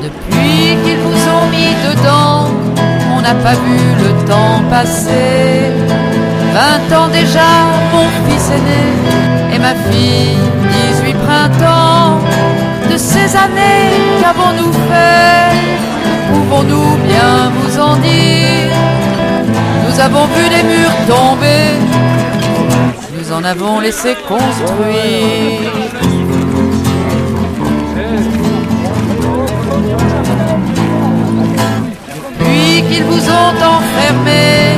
Depuis qu'ils vous ont mis dedans, on n'a pas vu le temps passer. 20 ans déjà, mon fils aîné et ma fille, 18 printemps. De ces années, qu'avons-nous fait? Pouvons-nous bien vous en dire? Nous avons vu les murs tomber, nous en avons laissé construire. Puis qu'ils vous ont enfermés,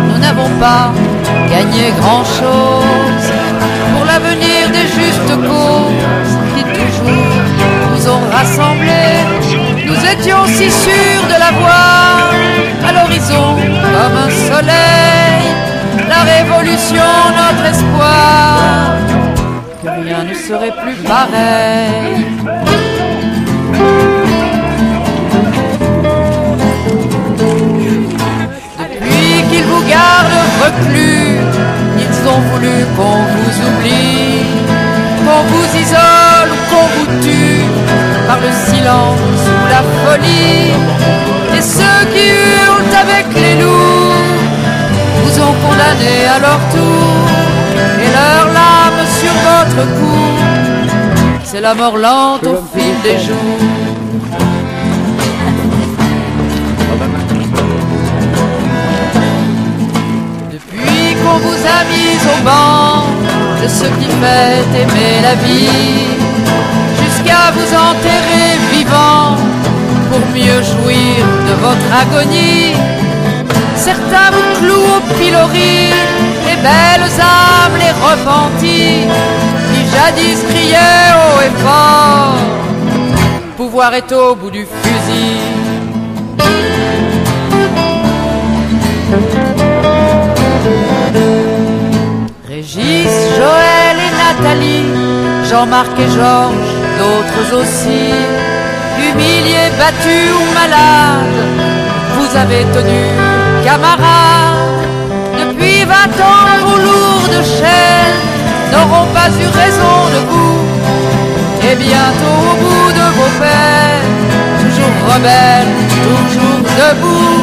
nous n'avons pas gagné grand-chose pour l'avenir des justes causes qui toujours nous ont rassemblés. Nous étions si sûrs de la voir à l'horizon comme un soleil, la révolution, notre espoir, que rien ne serait plus pareil. Depuis qu'ils vous gardent reclus, ils ont voulu qu'on vous oublie, qu'on vous isole ou qu'on vous tue par le silence ou la folie. Et ceux qui hurlent avec les loups vous ont condamné à leur tour, et leurs lames sur votre cou, c'est la mort lente au fil des jours. Depuis qu'on vous a mis au banc de ce qui fait aimer la vie, jusqu'à vous enterrer vivant pour mieux jouir de votre agonie. Certains vous clouent au pilori, les belles âmes, les repentis, qui jadis criaient haut et fort, pouvoir est au bout du fusil. Régis, Joël et Nathalie, Jean-Marc et Georges, d'autres aussi, humiliés, battus ou malades, vous avez tenu camarades. Depuis 20 ans, vos lourdes chaînes n'auront pas eu raison de vous, et bientôt au bout de vos peines, toujours rebelles, toujours debout,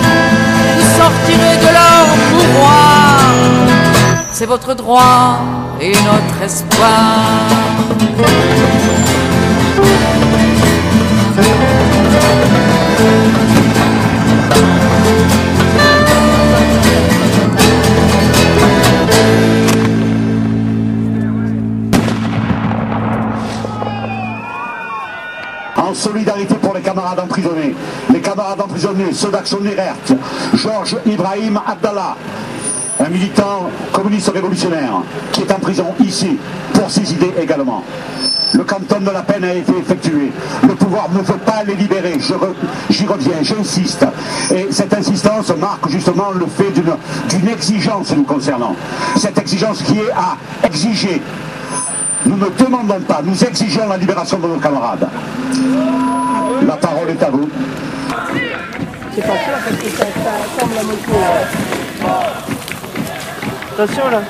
vous sortirez de leur mouroir. C'est votre droit et notre espoir. En solidarité pour les camarades emprisonnés, ceux d'Action Directe, Georges Ibrahim Abdallah, un militant communiste révolutionnaire qui est en prison ici pour ses idées également. Le quantum de la peine a été effectué. Le pouvoir ne veut pas les libérer. J'y reviens, j'insiste. Et cette insistance marque justement le fait d'une exigence nous concernant. Cette exigence qui est à exiger. Nous ne demandons pas, nous exigeons la libération de nos camarades. La parole est à vous. C'est pas sûr parce que ça semble la moto. Attention là.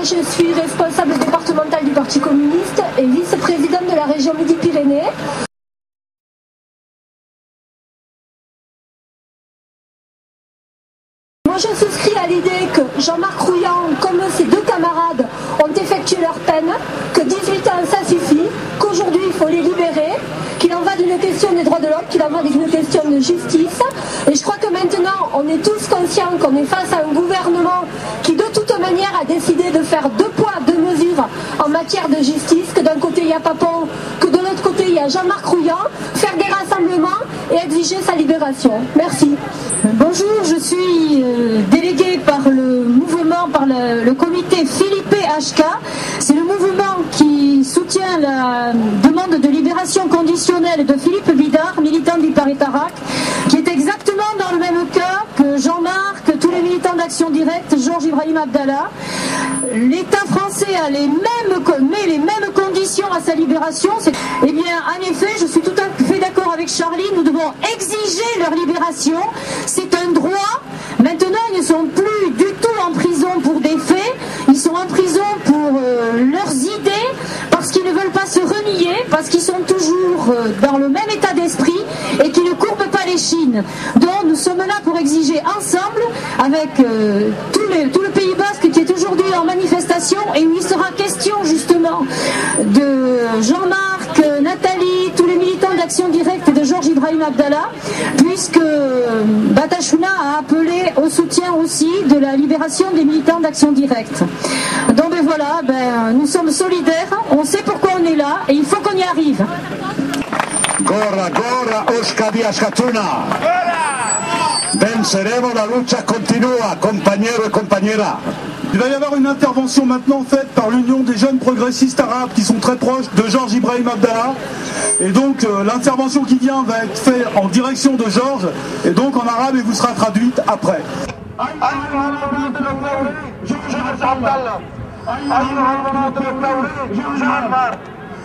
Je suis responsable départementale du Parti communiste et vice-présidente de la région Midi-Pyrénées. Moi je souscris à l'idée que Jean-Marc Rouillant, comme ses deux camarades, ont effectué leur peine, que 18 ans ça suffit, qu'aujourd'hui il faut les libérer, qu'il en va d'une question des droits de l'homme, qu'il en va d'une question de justice. Et je crois que maintenant on est tous conscients qu'on est face à un gouvernement qui de toute manière a décidé de faire 2 poids 2 mesures en matière de justice, que d'un côté il y a Papon, que de l'autre côté il y a Jean-Marc Rouillant, faire des rassemblements et exiger sa libération. Merci. Bonjour, je suis déléguée par le mouvement, par le comité Philippe HK. C'est le mouvement qui soutient la demande de libération conditionnelle de Philippe Bidard, militant du Paris Tarac, qui est exactement dans le même cas que Jean-Marc, que tous les militants d'Action d'Action Directe, Georges Ibrahim Abdallah. L'État français a met les mêmes conditions à sa libération. Eh bien, en effet, je suis tout à fait d'accord avec Charlie, nous devons exiger leur libération. C'est un droit. Maintenant, ils ne sont plus du tout en prison pour des faits. Ils sont en prison pour leurs idées, parce qu'ils ne veulent pas se renier, parce qu'ils sont toujours dans le même état d'esprit et qu'ils ne courbent pas les chines. Donc nous sommes là pour exiger ensemble, avec tout le Pays Basque qui est aujourd'hui en manifestation, et où il sera question justement de Jean-Marc, Nathalie, tous les militants d'Action Directe et de Georges Ibrahim Abdallah, puisque Batachuna a appelé au soutien aussi de la libération des militants d'Action Directe. Donc ben voilà, nous sommes solidaires, on sait pourquoi on est là et il faut qu'on y arrive. Gorra, gorra, Euskadi Askatuna. Venceremos, la lucha continua, compañero y compañera. Il va y avoir une intervention maintenant faite par l'Union des jeunes progressistes arabes qui sont très proches de Georges Ibrahim Abdallah. Et donc l'intervention qui vient va être faite en direction de Georges, et donc en arabe, et vous sera traduite après.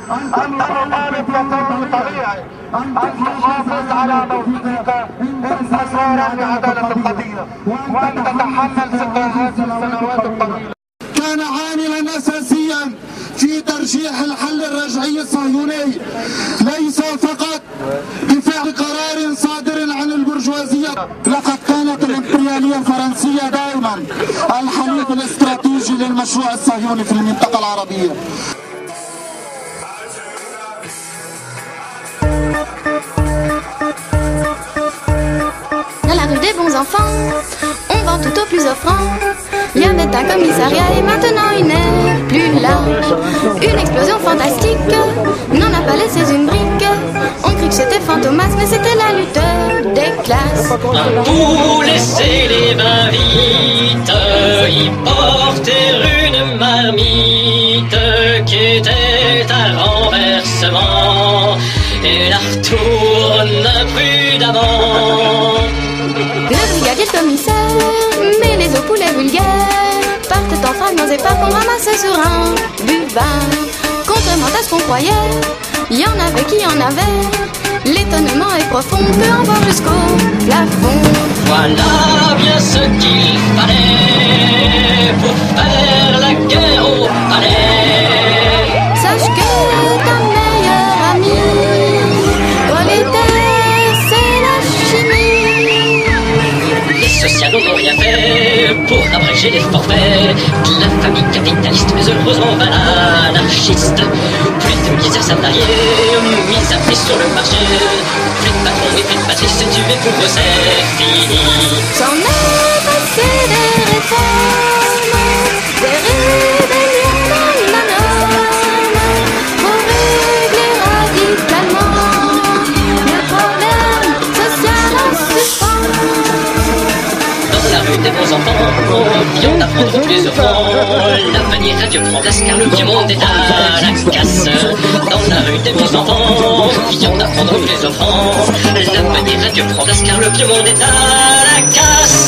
أن تطالب بقانون طبيعي، أن تحافظ على موقفك انتصارا بعدالة القضية، وأن تتحمل ثقل هذه السنوات الطويلة. كان عاملا أساسيا في ترشيح الحل الرجعي الصهيوني، ليس فقط دفاع قرار صادر عن البرجوازية. لقد كانت الإمبريالية الفرنسية دائما الحليف الاستراتيجي للمشروع الصهيوني في المنطقة العربية. Dans la rue des bons enfants, on vend tout au plus offrant. Il y avait un commissariat et maintenant il n'est plus là. Une explosion fantastique n'en a pas laissé une brique. On crut que c'était Fantomas, mais c'était la lutte des classes. Pour laisser les mains vides, y porter une marmite qui était à renversement, et la retourne prudemment. Le brigadier commissaire, mais les eaux poulets vulgaires partent en fragments épars qu'on ramassait sur un buvard. Contrairement à ce qu'on croyait, il y en avait qui en avaient. L'étonnement est profond, peut en voir jusqu'au plafond. Voilà bien ce qu'il fallait pour faire la guerre au palais. Sache que ta meilleure amie, politesse, c'est la chimie. Les socialos n'ont rien fait pour abréger les forfaits de la famille capitaliste, mais heureusement pas l'anarchiste. Plus de misère salariée, mise à prix sur le marché. Plus de patrons et plus de patrie, c'est tué pour eux, c'est fini. C'en est passé des réformes, des rébellions dans la norme, pour régler radicalement le problème social en suspens. Dans la rue des bons enfants, vient d'apprendre tous les enfants. L'avenir à Dieu prend place car le vieux monde est à la casse. Dans la rue des bons enfants, vient d'apprendre tous les enfants. L'avenir à Dieu prend place car le vieux monde est à la casse.